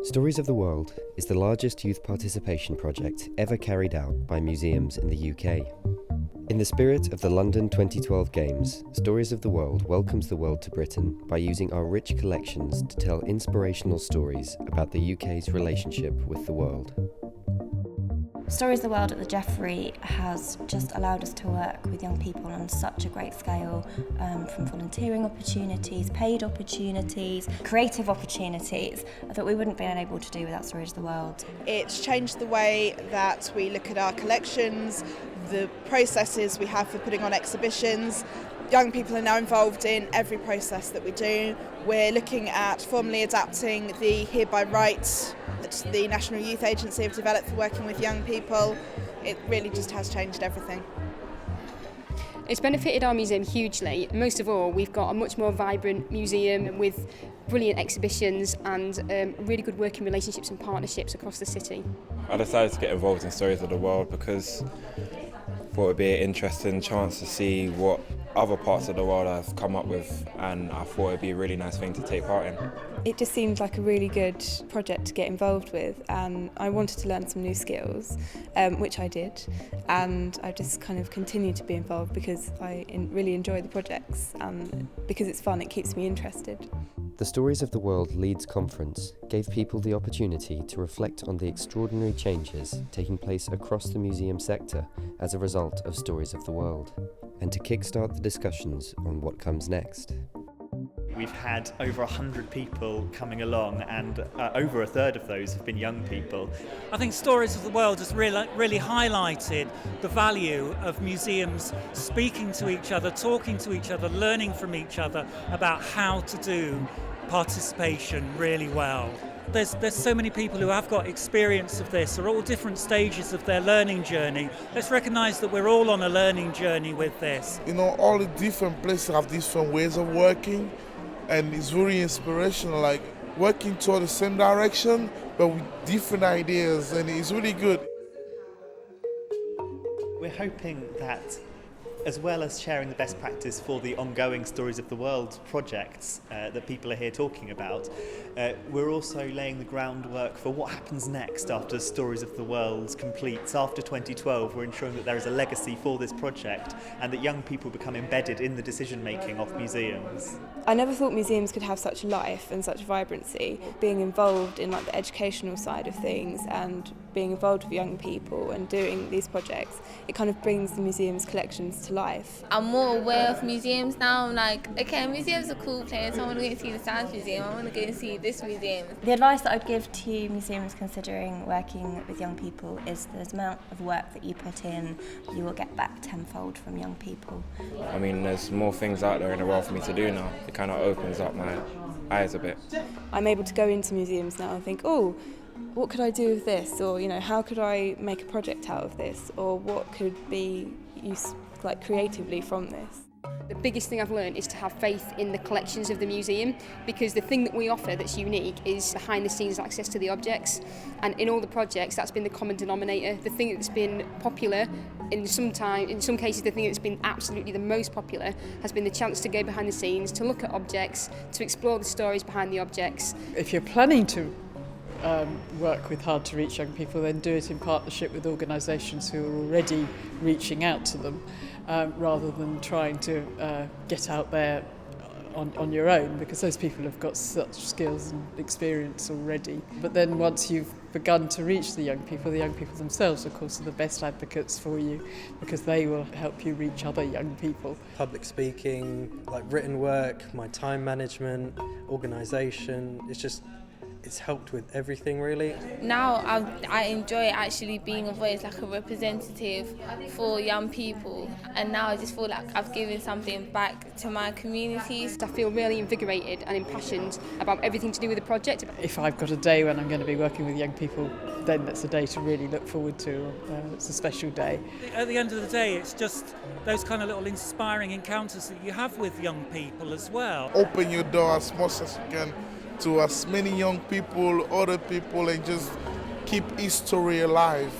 Stories of the World is the largest youth participation project ever carried out by museums in the UK. In the spirit of the London 2012 Games, Stories of the World welcomes the world to Britain by using our rich collections to tell inspirational stories about the UK's relationship with the world. Stories of the World at the Jeffrey has just allowed us to work with young people on such a great scale, from volunteering opportunities, paid opportunities, creative opportunities, that we wouldn't have been able to do without Stories of the World. It's changed the way that we look at our collections, the processes we have for putting on exhibitions. Young people are now involved in every process that we do. We're looking at formally adapting the Hereby Right that the National Youth Agency have developed for working with young people. It really just has changed everything. It's benefited our museum hugely. Most of all, we've got a much more vibrant museum with brilliant exhibitions and really good working relationships and partnerships across the city. I decided to get involved in Stories of the World because I thought it would be an interesting chance to see what other parts of the world have come up with, and I thought it would be a really nice thing to take part in. It just seemed like a really good project to get involved with, and I wanted to learn some new skills, which I did, and I just kind of continued to be involved because I really enjoy the projects, and because it's fun, it keeps me interested. The Stories of the World Leeds conference gave people the opportunity to reflect on the extraordinary changes taking place across the museum sector as a result of Stories of the World, and to kickstart the discussions on what comes next. We've had over 100 people coming along, and over a third of those have been young people. I think Stories of the World has really highlighted the value of museums speaking to each other, talking to each other, learning from each other about how to do participation really well. There's so many people who have got experience of this, are all different stages of their learning journey. Let's recognise that we're all on a learning journey with this. You know, all the different places have different ways of working, and it's very inspirational, like working toward the same direction but with different ideas, and it's really good. We're hoping that, as well as sharing the best practice for the ongoing Stories of the World projects that people are here talking about, we're also laying the groundwork for what happens next after Stories of the World completes. After 2012, we're ensuring that there is a legacy for this project and that young people become embedded in the decision-making of museums. I never thought museums could have such life and such vibrancy. Being involved in like the educational side of things and being involved with young people and doing these projects, it kind of brings the museum's collections to life. I'm more aware of museums now. I'm like, okay, museums are cool places. I want to go and see the Science Museum. I want to go and see this museum. The advice that I'd give to museums considering working with young people is the amount of work that you put in, you will get back tenfold from young people. I mean, there's more things out there in the world for me to do now. It kind of opens up my eyes a bit. I'm able to go into museums now and think, oh, what could I do with this? Or, you know, how could I make a project out of this? Or what could be used creatively from this? The biggest thing I've learned is to have faith in the collections of the museum, because the thing that we offer that's unique is behind the scenes access to the objects, and in all the projects that's been the common denominator. The thing that's been popular in some cases the thing that's been absolutely the most popular has been the chance to go behind the scenes, to look at objects, to explore the stories behind the objects. If you're planning to work with hard to reach young people, then do it in partnership with organisations who are already reaching out to them, rather than trying to get out there on your own, because those people have got such skills and experience already. But then once you've begun to reach the young people themselves, of course, are the best advocates for you, because they will help you reach other young people. Public speaking, like written work, my time management, organisation, it's helped with everything really. Now I enjoy actually being a voice, like a representative for young people, and now I just feel like I've given something back to my communities. I feel really invigorated and impassioned about everything to do with the project. If I've got a day when I'm going to be working with young people, then that's a day to really look forward to. It's a special day. At the end of the day, it's just those kind of little inspiring encounters that you have with young people as well. Open your door as much as you can to as many young people, other people, and just keep history alive.